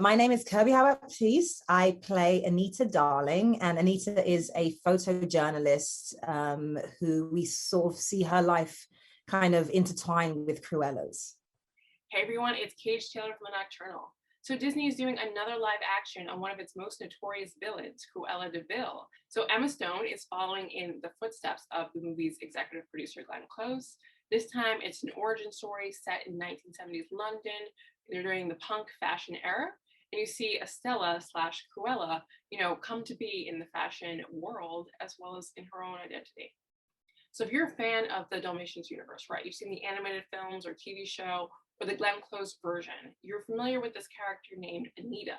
My name is Kirby Howell-Baptiste. I play Anita Darling, and Anita is a photojournalist who we sort of see her life kind of intertwined with Cruella's. Hey everyone, it's Cage Taylor from the Nocturnal. So Disney is doing another live action on one of its most notorious villains, Cruella de Vil. So Emma Stone is following in the footsteps of the movie's executive producer Glenn Close. This time it's an origin story set in 1970s London during the punk fashion era. And you see Estella slash Cruella, come to be in the fashion world as well as in her own identity. So if you're a fan of the Dalmatians universe, right, you've seen the animated films or TV show or the Glenn Close version, you're familiar with this character named Anita.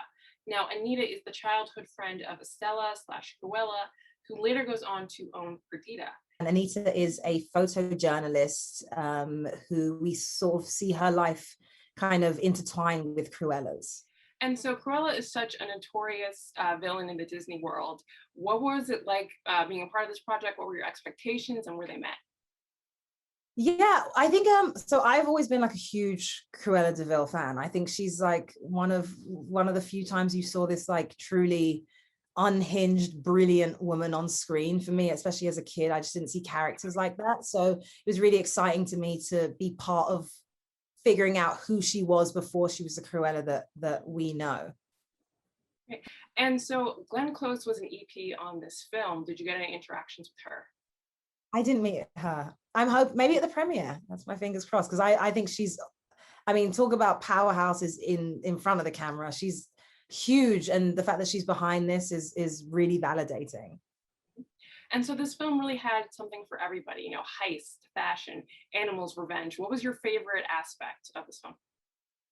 Now, Anita is the childhood friend of Estella slash Cruella, who later goes on to own Perdita. And Anita is a photojournalist who we sort of see her life kind of intertwined with Cruella's. And so Cruella is such a notorious villain in the Disney world. What was it like being a part of this project? What were your expectations and were they met? Yeah, I think so I've always been like a huge Cruella de Vil fan. I think she's like one of the few times you saw this like truly unhinged, brilliant woman on screen. For me, especially as a kid, I just didn't see characters like that. So it was really exciting to me to be part of figuring out who she was before she was the Cruella that we know. Okay. And so Glenn Close was an EP on this film. Did you get any interactions with her? I didn't meet her. I'm hoping maybe at the premiere. That's my fingers crossed, because I think she's, I mean, talk about powerhouses in front of the camera. She's huge, and the fact that she's behind this is really validating. And so this film really had something for everybody, heist, fashion, animals, revenge. What was your favorite aspect of this film?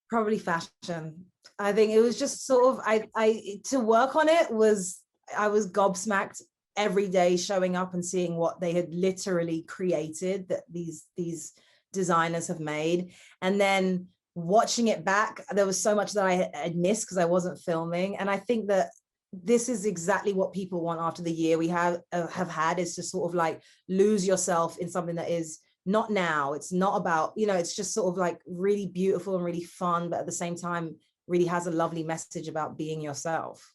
Probably fashion. I think it was just sort of, I to work on it was, I was gobsmacked every day showing up and seeing what they had literally created, that these designers have made. And then watching it back, there was so much that I had missed because I wasn't filming. And I think that this is exactly what people want after the year we have had, is to sort of like lose yourself in something that is not now. It's not about, it's just sort of like really beautiful and really fun, but at the same time really has a lovely message about being yourself.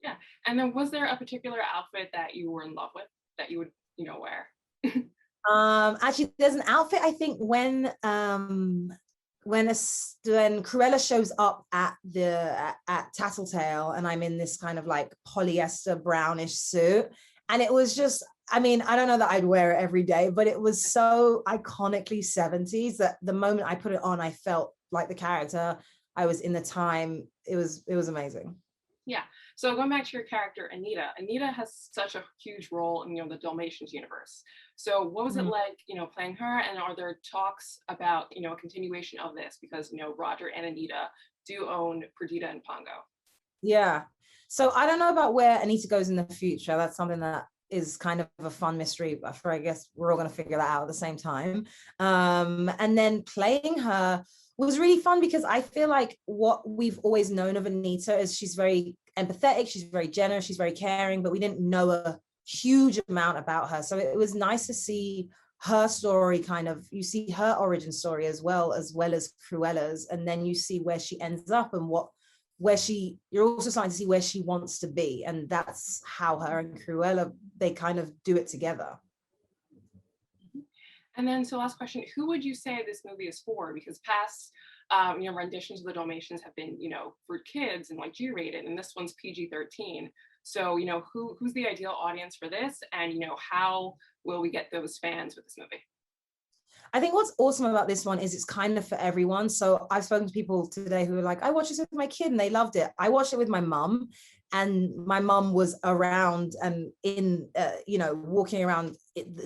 Yeah. And then was there a particular outfit that you were in love with that you would, wear? Actually, there's an outfit, I think, when Cruella shows up at Tattletale, and I'm in this kind of like polyester brownish suit, and it was just, I mean, I don't know that I'd wear it every day, but it was so iconically 70s that the moment I put it on, I felt like the character. I was in the time. It was amazing. Yeah. So going back to your character, Anita has such a huge role in, the Dalmatians universe. So what was it like, playing her? And are there talks about, a continuation of this? Because, Roger and Anita do own Perdita and Pongo. Yeah. So I don't know about where Anita goes in the future. That's something that is kind of a fun mystery, but I guess we're all going to figure that out at the same time. And then playing her was really fun because I feel like what we've always known of Anita is she's very empathetic, she's very generous, she's very caring, but we didn't know a huge amount about her. So it was nice to see her story, kind of, you see her origin story as well as Cruella's, and then you see where she ends up and you're also starting to see where she wants to be. And that's how her and Cruella, they kind of do it together. And then, so last question, who would you say this movie is for? Because past, renditions of the Dalmatians have been, for kids and like G-rated, and this one's PG-13. So, who's the ideal audience for this? And, how will we get those fans with this movie? I think what's awesome about this one is it's kind of for everyone. So I've spoken to people today who are like, I watched this with my kid and they loved it. I watched it with my mum, and my mum was around and in, walking around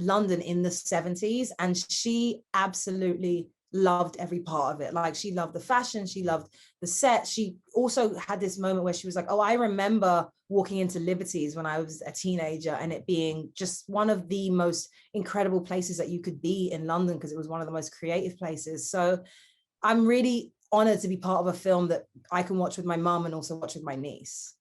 London in the 70s. And she absolutely loved every part of it. Like, she loved the fashion, she loved the set. She also had this moment where she was like, oh, I remember walking into Liberty's when I was a teenager and it being just one of the most incredible places that you could be in London, because it was one of the most creative places. So I'm really honored to be part of a film that I can watch with my mum and also watch with my niece.